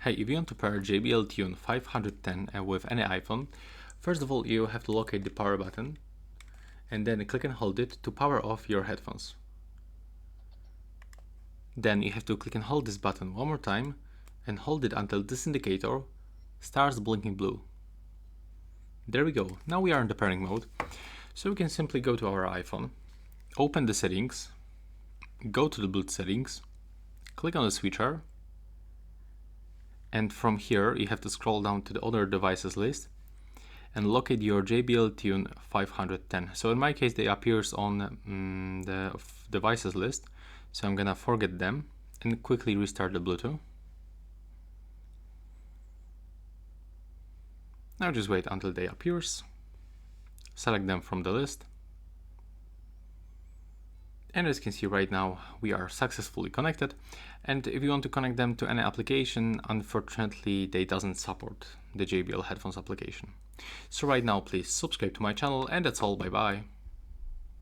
Hey, if you want to pair JBL Tune 510 with any iPhone, first of all you have to locate the power button and then click and hold it to power off your headphones. Then you have to click and hold this button one more time and hold it until this indicator starts blinking blue. There we go, now we are in the pairing mode. So we can simply go to our iPhone, open the settings, go to the Bluetooth settings, click on the switcher, and from here you have to scroll down to the other devices list and locate your JBL Tune 510. So in my case they appears on the devices list, so I'm gonna forget them and quickly restart the Bluetooth. Now just wait until they appears, select them from the list, and as you can see right now we are successfully connected. And if you want to connect them to any application, unfortunately they doesn't support the JBL headphones application. So right now please subscribe to my channel, and that's all, bye bye.